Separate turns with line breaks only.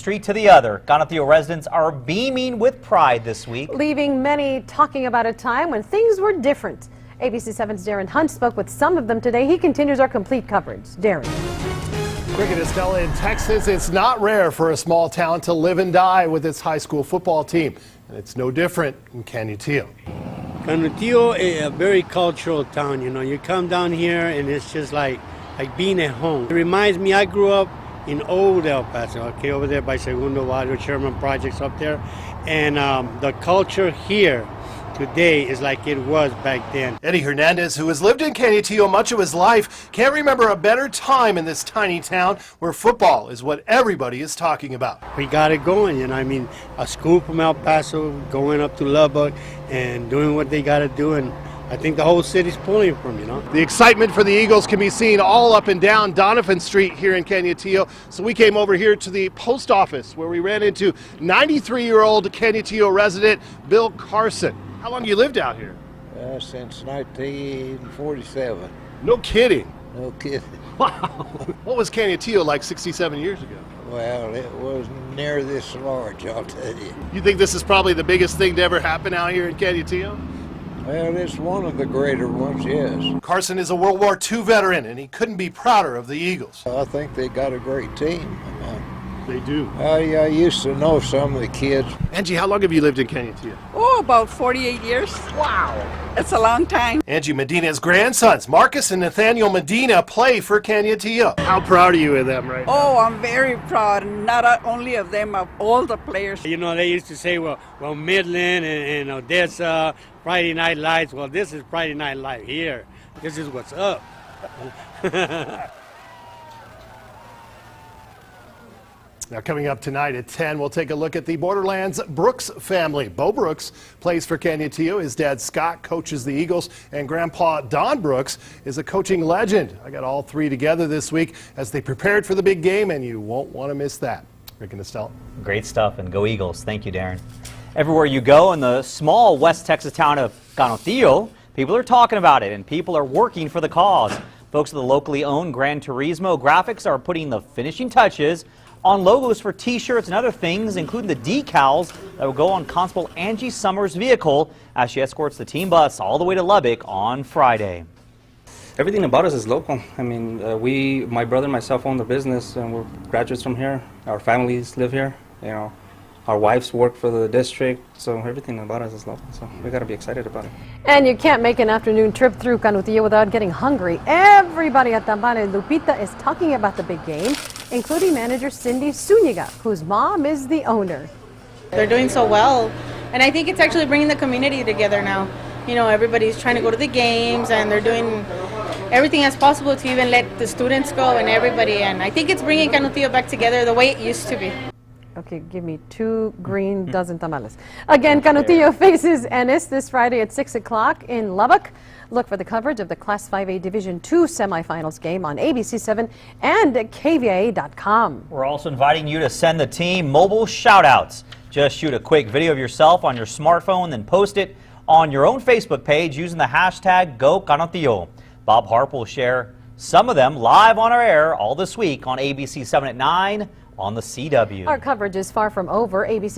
street to the other. Canutillo residents are beaming with pride this week,
leaving many talking about a time when things were different. ABC 7's Darren Hunt spoke with some of them today. He continues our complete coverage. Darren.
Cricket, Estella, in Texas, it's not rare for a small town to live and die with its high school football team. And it's no different in Canutillo.
Canutillo is a very cultural town. You know, you come down here and it's just like being at home. It reminds me, I grew up in old El Paso, okay, over there by Segundo Barrio, Sherman Projects up there. And the culture here today is like it was back then.
Eddie Hernandez, who has lived in Canutillo much of his life, can't remember a better time in this tiny town where football is what everybody is talking about.
We got it going, you know, I mean, a school from El Paso going up to Lubbock and doing what they got to do, and I think the whole city's pulling from, you know.
The excitement for the Eagles can be seen all up and down Donovan Street here in Canutillo. So we came over here to the post office where we ran into 93-year-old Canutillo resident Bill Carson. How long you lived out here?
Since 1947.
No kidding.
No kidding.
Wow. What was Canutillo like 67 years ago?
Well, it wasn't near this large, I'll tell you.
You think this is probably the biggest thing to ever happen out here in Canutillo?
Well, it's one of the greater ones, yes.
Carson is a World War II veteran, and he couldn't be prouder of the Eagles.
I think they got a great team.
They do.
I used to know some of the kids.
Angie, how long have you lived in Canutillo?
Oh, about 48 years.
Wow.
It's a long time.
Angie Medina's grandsons, Marcus and Nathaniel Medina, play for Canutillo. How proud are you of them right now?
Oh, I'm very proud, not only of them, of all the players.
You know, they used to say, well Midland and Odessa, Friday Night Lights. Well, this is Friday Night Light here. This is what's up.
Now, coming up tonight at 10, we'll take a look at the Borderlands Brooks family. Bo Brooks plays for Canutillo. His dad, Scott, coaches the Eagles, and Grandpa Don Brooks is a coaching legend. I got all three together this week as they prepared for the big game, and you won't want to miss that. Rick and Estelle.
Great stuff, and go Eagles. Thank you, Darren. Everywhere you go in the small West Texas town of Canutillo, people are talking about it, and people are working for the cause. Folks at the locally owned Gran Turismo Graphics are putting the finishing touches on logos for T-shirts and other things, including the decals that will go on Constable Angie Summers' vehicle as she escorts the team bus all the way to Lubbock on Friday.
Everything about us is local. I mean, my brother and myself own the business, and we're graduates from here. Our families live here. You know, our wives work for the district, so everything about us is local. So we got to be excited about it.
And you can't make an afternoon trip through Canutillo without getting hungry. Everybody at Tambales Lupita is talking about the big game, including manager Cindy Zuniga, whose mom is the owner.
They're doing so well, and I think it's actually bringing the community together now. You know, everybody's trying to go to the games, and they're doing everything as possible to even let the students go and everybody, and I think it's bringing Canutillo back together the way it used to be.
Okay, give me 2 green dozen tamales. Again, Canutillo faces Ennis this Friday at 6 o'clock in Lubbock. Look for the coverage of the Class 5A Division II semifinals game on ABC 7 and KVIA.com.
We're also inviting you to send the team mobile shout-outs. Just shoot a quick video of yourself on your smartphone, then post it on your own Facebook page using the hashtag #GoCanutillo. Bob Harp will share some of them live on our air all this week on ABC 7 at 9 on the CW.
Our coverage is far from over. ABC